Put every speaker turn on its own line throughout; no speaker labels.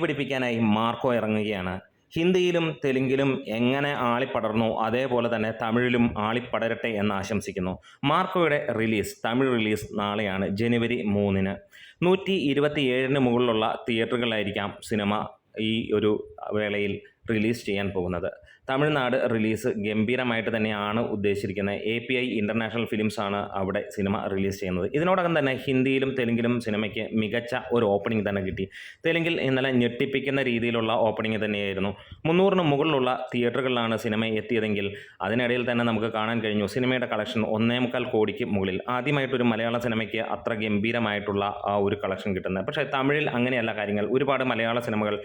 പിടിപ്പിക്കാനായി Marco ഇറങ്ങുകയാണ്. ഹിന്ദിയിലും തെലുങ്കിലും എങ്ങനെ ആളിപ്പടർന്നു അതേപോലെ തന്നെ തമിഴിലും ആളിപ്പടരട്ടെ എന്ന് ആശംസിക്കുന്നു. മാർക്കോയുടെ തമിഴ് റിലീസ് നാളെയാണ്, ജനുവരി 3-ന്. 127 മുകളിലുള്ള തിയേറ്ററുകളിലായിരിക്കാം സിനിമ ഈ ഒരു വേളയിൽ റിലീസ് ചെയ്യാൻ പോകുന്നത്. തമിഴ്നാട് റിലീസ് ഗംഭീരമായിട്ട് തന്നെയാണ് ഉദ്ദേശിച്ചിരിക്കുന്നത്. API ഇൻ്റർനാഷണൽ ഫിലിംസ് ആണ് അവിടെ സിനിമ റിലീസ് ചെയ്യുന്നത്. ഇതിനോടകം തന്നെ ഹിന്ദിയിലും തെലുങ്കിലും സിനിമയ്ക്ക് മികച്ച ഒരു ഓപ്പണിംഗ് തന്നെ കിട്ടി. തെലുങ്കിൽ ഇന്നലെ ഞെട്ടിപ്പിക്കുന്ന രീതിയിലുള്ള ഓപ്പണിംഗ് തന്നെയായിരുന്നു. 300-ന് മുകളിലുള്ള തിയേറ്ററുകളിലാണ് സിനിമ എത്തിയതെങ്കിൽ അതിനിടയിൽ തന്നെ നമുക്ക് കാണാൻ കഴിഞ്ഞു സിനിമയുടെ കളക്ഷൻ 1.25 കോടിക്ക് മുകളിൽ. ആദ്യമായിട്ടൊരു മലയാള സിനിമയ്ക്ക് അത്ര ഗംഭീരമായിട്ടുള്ള ആ ഒരു കളക്ഷൻ കിട്ടുന്നത്. പക്ഷേ തമിഴിൽ അങ്ങനെയല്ല കാര്യങ്ങൾ. ഒരുപാട് മലയാള സിനിമകൾ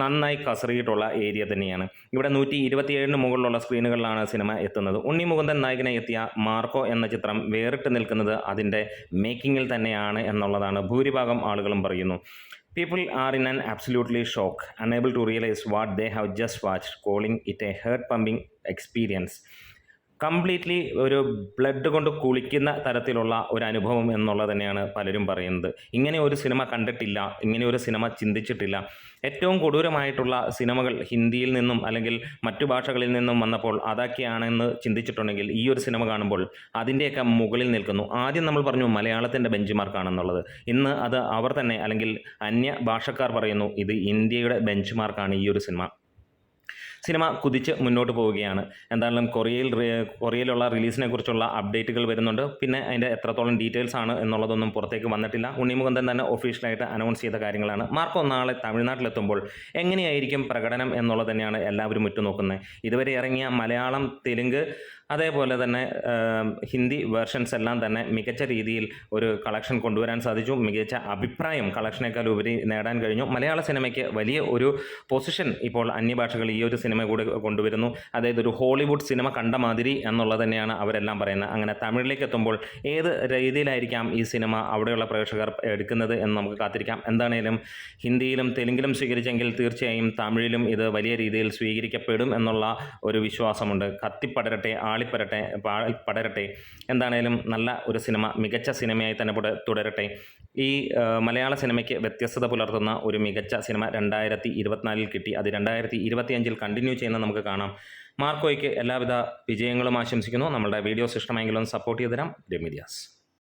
നന്നായി കസറിയിട്ടുള്ള ഏരിയ തന്നെയാണ്. ഇവിടെ 127-ന് മുകളിലുള്ള സ്ക്രീനുകളിലാണ് സിനിമ എത്തുന്നത്. ഉണ്ണി മുകുന്ദൻ നായകനെ എത്തിയ മാർക്കോ എന്ന ചിത്രം വേറിട്ട് നിൽക്കുന്നത് അതിൻ്റെ മേക്കിങ്ങിൽ തന്നെയാണ് എന്നുള്ളതാണ് ഭൂരിഭാഗം ആളുകളും പറയുന്നു. People are in an absolutely shock, unable to realize what they have just watched, calling it a heart-pumping experience. Completely ഒരു ബ്ലഡ് കൊണ്ട് കുളിക്കുന്ന തരത്തിലുള്ള ഒരു അനുഭവം എന്നുള്ളത് തന്നെയാണ് പലരും പറയുന്നത്. ഇങ്ങനെ ഒരു സിനിമ കണ്ടിട്ടില്ല, ഇങ്ങനെ ഒരു സിനിമ ചിന്തിച്ചിട്ടില്ല. ഏറ്റവും കൊടൂരമായിട്ടുള്ള സിനിമകൾ ഹിന്ദിയിൽ നിന്നും അല്ലെങ്കിൽ മറ്റു ഭാഷകളിൽ നിന്നും വന്നപ്പോൾ അതൊക്കെയാണെന്ന് ചിന്തിച്ചിട്ടുണ്ടെങ്കിൽ ഈ ഒരു സിനിമ കാണുമ്പോൾ അതിൻ്റെയൊക്കെ മുകളിൽ നിൽക്കുന്നു. ആദ്യം നമ്മൾ പറഞ്ഞു മലയാളത്തിൻ്റെ ബെഞ്ച് മാർക്കാണെന്നുള്ളത്. ഇന്ന് അത് അവർ തന്നെ അല്ലെങ്കിൽ അന്യ ഭാഷക്കാർ പറയുന്നു ഇത് ഇന്ത്യയുടെ ബെഞ്ച് മാർക്കാണ് ഈ ഒരു സിനിമ കുതിച്ച് മുന്നോട്ട് പോവുകയാണ്. എന്തായാലും കൊറിയയിലുള്ള റിലീസിനെ കുറിച്ചുള്ള അപ്ഡേറ്റുകൾ വരുന്നുണ്ട്. പിന്നെ അതിൻ്റെ എത്രത്തോളം ഡീറ്റെയിൽസ് ആണ് എന്നുള്ളതൊന്നും പുറത്തേക്ക് വന്നിട്ടില്ല. ഉണ്ണിമുകുന്ദൻ തന്നെ ഒഫീഷ്യലായിട്ട് അനൗൺസ് ചെയ്ത കാര്യങ്ങളാണ്. മാർക്കോ നാളെ തമിഴ്നാട്ടിലെത്തുമ്പോൾ എങ്ങനെയായിരിക്കും പ്രകടനം എന്നുള്ളത് തന്നെയാണ് എല്ലാവരും ഉറ്റുനോക്കുന്നത്. ഇതുവരെ ഇറങ്ങിയ മലയാളം, തെലുങ്ക് അതേപോലെ തന്നെ ഹിന്ദി വേർഷൻസ് എല്ലാം തന്നെ മികച്ച രീതിയിൽ ഒരു കളക്ഷൻ കൊണ്ടുവരാൻ സാധിച്ചു. മികച്ച അഭിപ്രായം കളക്ഷനേക്കാൾ ഉപരി നേടാൻ കഴിഞ്ഞു. മലയാള സിനിമയ്ക്ക് വലിയ ഒരു പൊസിഷൻ ഇപ്പോൾ അന്യഭാഷകൾ ഈ ഒരു സിനിമ കൂടെ കൊണ്ടുവരുന്നു. അതായത് ഒരു ഹോളിവുഡ് സിനിമ കണ്ട മാതിരി എന്നുള്ളത് തന്നെയാണ് അവരെല്ലാം പറയുന്നത്. അങ്ങനെ തമിഴിലേക്ക് എത്തുമ്പോൾ ഏത് രീതിയിലായിരിക്കാം ഈ സിനിമ അവിടെയുള്ള പ്രേക്ഷകർ എടുക്കുന്നത് എന്ന് നമുക്ക് കാത്തിരിക്കാം. എന്താണേലും ഹിന്ദിയിലും തെലുങ്കിലും സ്വീകരിച്ചെങ്കിൽ തീർച്ചയായും തമിഴിലും ഇത് വലിയ രീതിയിൽ സ്വീകരിക്കപ്പെടും എന്നുള്ള ഒരു വിശ്വാസമുണ്ട്. കത്തിപ്പടരട്ടെ, പടരട്ടെ. എന്താണേലും നല്ല ഒരു സിനിമ, മികച്ച സിനിമയായി തന്നെ തുടരട്ടെ. ഈ മലയാള സിനിമയ്ക്ക് വ്യത്യസ്തത പുലർത്തുന്ന ഒരു മികച്ച സിനിമ 2024 കിട്ടി. അത് 2025 കണ്ടിന്യൂ ചെയ്യുന്നത് നമുക്ക് കാണാം. മാർക്കോയ്ക്ക് എല്ലാവിധ വിജയങ്ങളും ആശംസിക്കുന്നു. നമ്മളുടെ വീഡിയോസ് ഇഷ്ടമായെങ്കിലും സപ്പോർട്ട് ചെയ്തു തരാം. രമീഡിയാസ്.